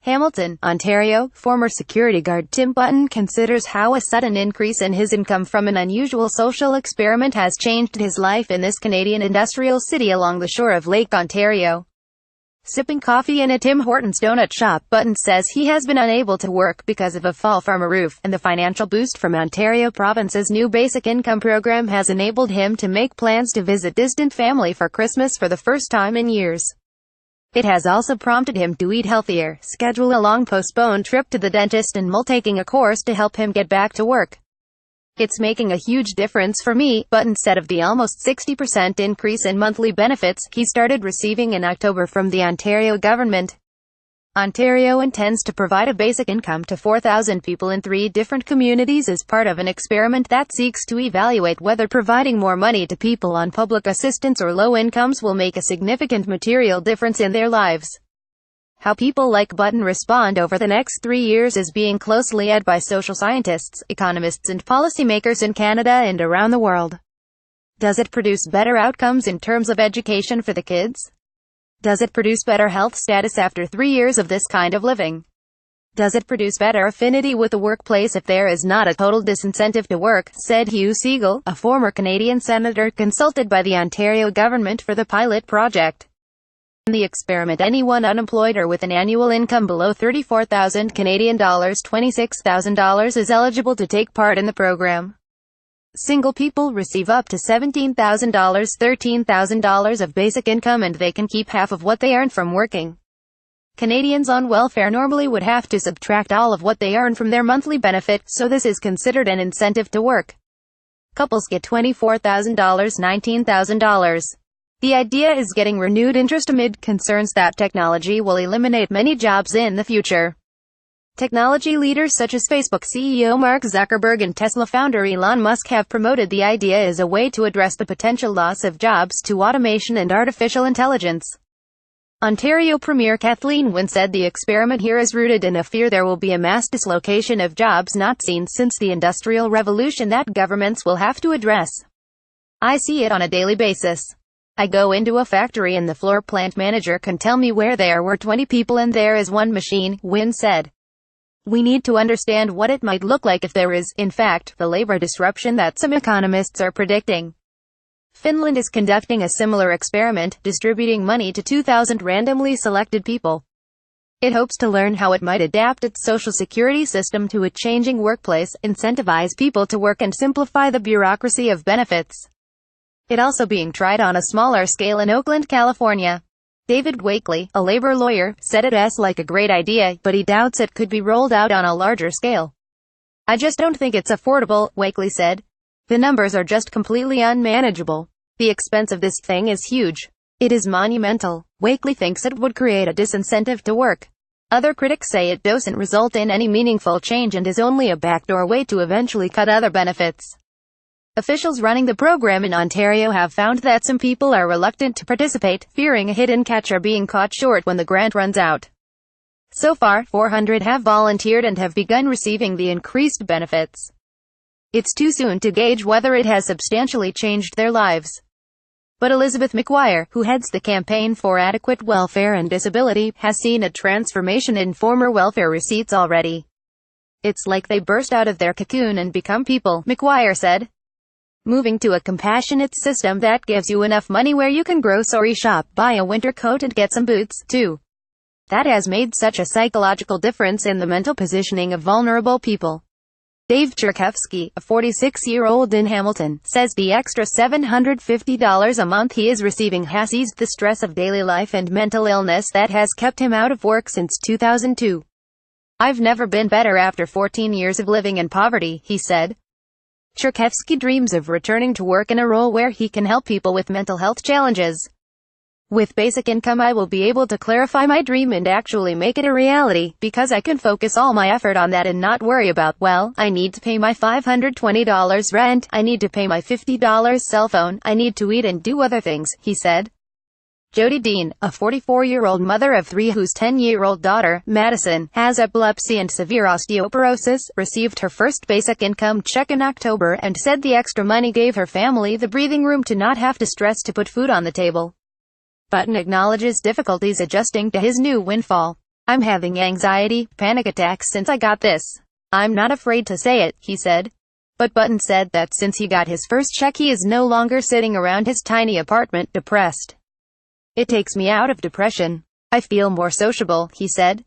Hamilton, Ontario. Former security guard Tim Button considers how a sudden increase in his income from an unusual social experiment has changed his life in this Canadian industrial city along the shore of Lake Ontario. Sipping coffee in a Tim Hortons donut shop, Button says he has been unable to work because of a fall from a roof, and the financial boost from Ontario Province's new basic income program has enabled him to make plans to visit distant family for Christmas for the first time in years. It has also prompted him to eat healthier, schedule a long postponed trip to the dentist, and taking a course to help him get back to work. "It's making a huge difference for me," Button said of the almost 60% increase in monthly benefits he started receiving in October from the Ontario government. Ontario intends to provide a basic income to 4,000 people in 3 different communities as part of an experiment that seeks to evaluate whether providing more money to people on public assistance or low incomes will make a significant material difference in their lives. How people like Button respond over the next 3 years is being closely eyed by social scientists, economists and policymakers in Canada and around the world. Does it produce better outcomes in terms of education for the kids? Does it produce better health status after 3 years of this kind of living? Does it produce better affinity with the workplace if there is not a total disincentive to work, said Hugh Segal, a former Canadian senator consulted by the Ontario government for the pilot project. In the experiment, anyone unemployed or with an annual income below 34,000 Canadian dollars $26,000 is eligible to take part in the program. Single people receive up to $17,000 $13,000 of basic income, and they can keep half of what they earn from working. Canadians on welfare normally would have to subtract all of what they earn from their monthly benefit, so this is considered an incentive to work. Couples get $24,000 $19,000. The idea is getting renewed interest amid concerns that technology will eliminate many jobs in the future. Technology leaders such as Facebook CEO Mark Zuckerberg and Tesla founder Elon Musk have promoted the idea as a way to address the potential loss of jobs to automation and artificial intelligence. Ontario Premier Kathleen Wynne said the experiment here is rooted in a fear there will be a mass dislocation of jobs not seen since the Industrial Revolution that governments will have to address. "I see it on a daily basis. I go into a factory and the floor plant manager can tell me where there were 20 people and there is one machine," Wynne said. "We need to understand what it might look like if there is, in fact, the labor disruption that some economists are predicting." Finland is conducting a similar experiment, distributing money to 2,000 randomly selected people. It hopes to learn how it might adapt its social security system to a changing workplace, incentivize people to work and simplify the bureaucracy of benefits. It also being tried on a smaller scale in Oakland, California. David Wakely, a labor lawyer, said it's like a great idea, but he doubts it could be rolled out on a larger scale. "I just don't think it's affordable," Wakely said. "The numbers are just completely unmanageable. The expense of this thing is huge. It is monumental." Wakely thinks it would create a disincentive to work. Other critics say it doesn't result in any meaningful change and is only a backdoor way to eventually cut other benefits. Officials running the program in Ontario have found that some people are reluctant to participate, fearing a hidden catch or being caught short when the grant runs out. So far, 400 have volunteered and have begun receiving the increased benefits. It's too soon to gauge whether it has substantially changed their lives. But Elizabeth McGuire, who heads the Campaign for Adequate Welfare and Disability, has seen a transformation in former welfare receipts already. "It's like they burst out of their cocoon and become people," McGuire said. "Moving to a compassionate system that gives you enough money where you can grocery shop, buy a winter coat and get some boots, too. That has made such a psychological difference in the mental positioning of vulnerable people." Dave Cherkevsky, a 46-year-old in Hamilton, says the extra $750 a month he is receiving has eased the stress of daily life and mental illness that has kept him out of work since 2002. "I've never been better after 14 years of living in poverty," he said. Cherkevsky dreams of returning to work in a role where he can help people with mental health challenges. "With basic income I will be able to clarify my dream and actually make it a reality, because I can focus all my effort on that and not worry about, well, I need to pay my $520 rent, I need to pay my $50 cell phone, I need to eat and do other things," he said. Jody Dean, a 44-year-old mother of 3 whose 10-year-old daughter, Madison, has epilepsy and severe osteoporosis, received her first basic income check in October and said the extra money gave her family the breathing room to not have to stress to put food on the table. Button acknowledges difficulties adjusting to his new windfall. I'm having anxiety, panic attacks since I got this. I'm not afraid to say it, he said. But Button said that since he got his first check he is no longer sitting around his tiny apartment depressed. It takes me out of depression. I feel more sociable, he said.